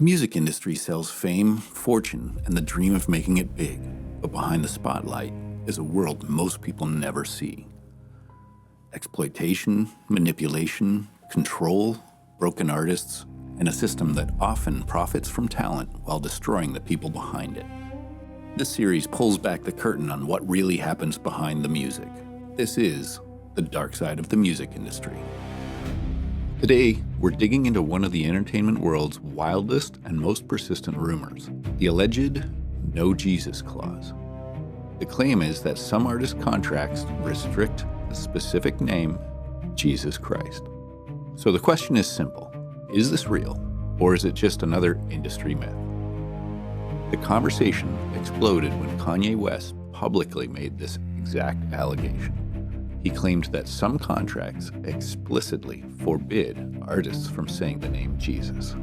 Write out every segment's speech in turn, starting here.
The music industry sells fame, fortune, and the dream of making it big, but behind the spotlight is a world most people never see. Exploitation, manipulation, control, broken artists, and a system that often profits from talent while destroying the people behind it. This series pulls back the curtain on what really happens behind the music. This is the dark side of the music industry. Today, we're digging into one of the entertainment world's wildest and most persistent rumors, the alleged No Jesus clause. The claim is that some artist contracts restrict the specific name, Jesus Christ. So the question is simple: is this real, or is it just another industry myth? The conversation exploded when Kanye West publicly made this exact allegation. He claimed that some contracts explicitly forbid artists from saying the name Jesus.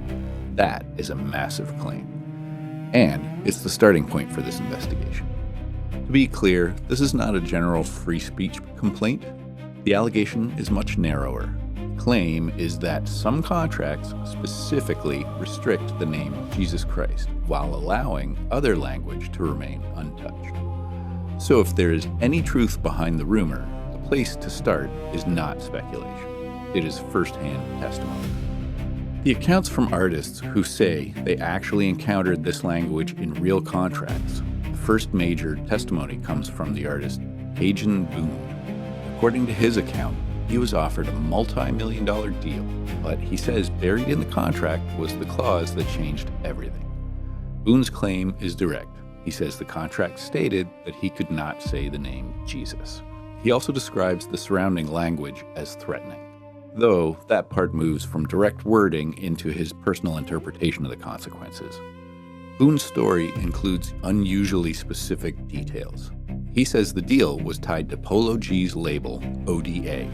That is a massive claim. And it's the starting point for this investigation. To be clear, this is not a general free speech complaint. The allegation is much narrower. The claim is that some contracts specifically restrict the name Jesus Christ while allowing other language to remain untouched. So if there is any truth behind the rumor, the place to start is not speculation. It is first-hand testimony. The accounts from artists who say they actually encountered this language in real contracts. The first major testimony comes from the artist Cajun Boone. According to his account, he was offered a multi-million-dollar deal, but he says buried in the contract was the clause that changed everything. Boone's claim is direct. He says the contract stated that he could not say the name Jesus. He also describes the surrounding language as threatening, though that part moves from direct wording into his personal interpretation of the consequences. Boone's story includes unusually specific details. He says the deal was tied to Polo G's label, ODA.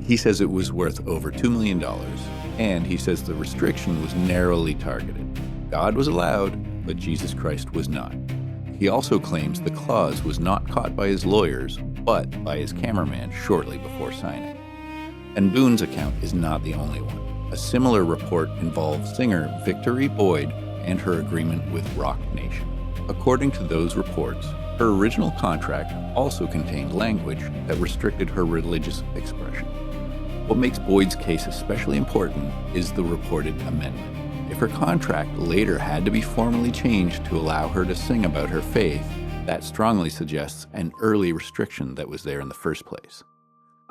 He says it was worth over $2 million, and he says the restriction was narrowly targeted. God was allowed, but Jesus Christ was not. He also claims the clause was not caught by his lawyers, but by his cameraman shortly before signing. And Boone's account is not the only one. A similar report involves singer Victory Boyd and her agreement with Rock Nation. According to those reports, her original contract also contained language that restricted her religious expression. What makes Boyd's case especially important is the reported amendment. If her contract later had to be formally changed to allow her to sing about her faith, that strongly suggests an early restriction that was there in the first place.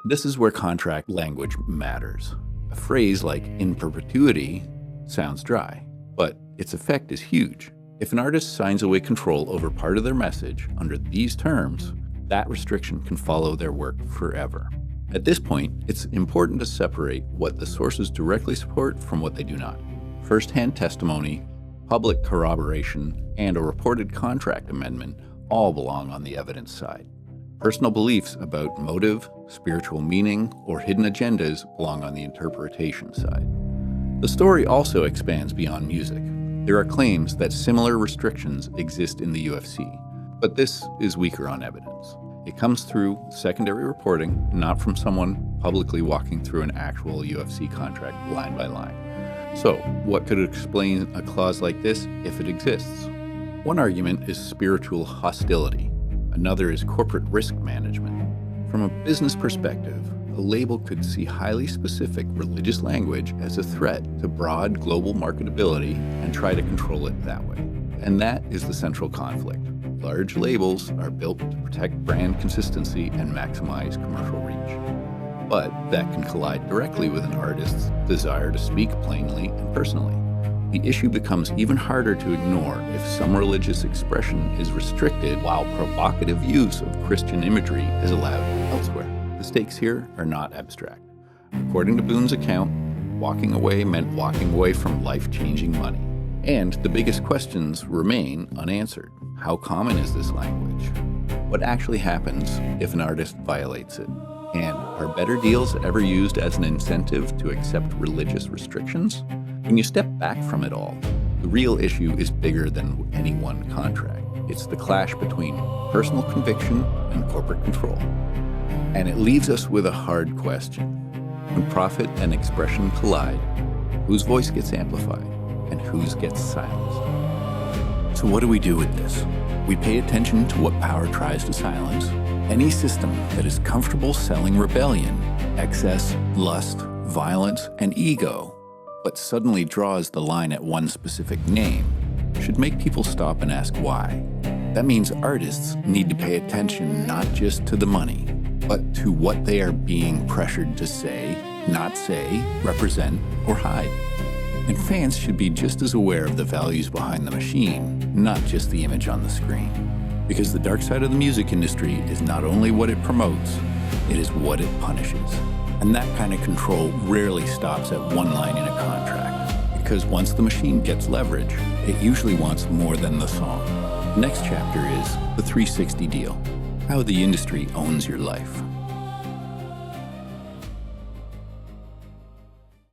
This is where contract language matters. A phrase like in perpetuity sounds dry, but its effect is huge. If an artist signs away control over part of their message under these terms, that restriction can follow their work forever. At this point, it's important to separate what the sources directly support from what they do not. First-hand testimony, public corroboration, and a reported contract amendment all belong on the evidence side. Personal beliefs about motive, spiritual meaning, or hidden agendas belong on the interpretation side. The story also expands beyond music. There are claims that similar restrictions exist in the UFC, but this is weaker on evidence. It comes through secondary reporting, not from someone publicly walking through an actual UFC contract line by line. So, what could explain a clause like this if it exists? One argument is spiritual hostility. Another is corporate risk management. From a business perspective, a label could see highly specific religious language as a threat to broad global marketability and try to control it that way. And that is the central conflict. Large labels are built to protect brand consistency and maximize commercial reach. But that can collide directly with an artist's desire to speak plainly and personally. The issue becomes even harder to ignore if some religious expression is restricted while provocative use of Christian imagery is allowed elsewhere. The stakes here are not abstract. According to Boone's account, walking away meant walking away from life-changing money. And the biggest questions remain unanswered. How common is this language? What actually happens if an artist violates it? And are better deals ever used as an incentive to accept religious restrictions? When you step back from it all, the real issue is bigger than any one contract. It's the clash between personal conviction and corporate control. And it leaves us with a hard question. When profit and expression collide, whose voice gets amplified and whose gets silenced. So what do we do with this? We pay attention to what power tries to silence. Any system that is comfortable selling rebellion, excess, lust, violence, and ego, but suddenly draws the line at one specific name, should make people stop and ask why. That means artists need to pay attention not just to the money, but to what they are being pressured to say, not say, represent, or hide. And fans should be just as aware of the values behind the machine, not just the image on the screen. Because the dark side of the music industry is not only what it promotes, it is what it punishes. And that kind of control rarely stops at one line in a contract. Because once the machine gets leverage, it usually wants more than the song. The next chapter is the 360 deal, how the industry owns your life.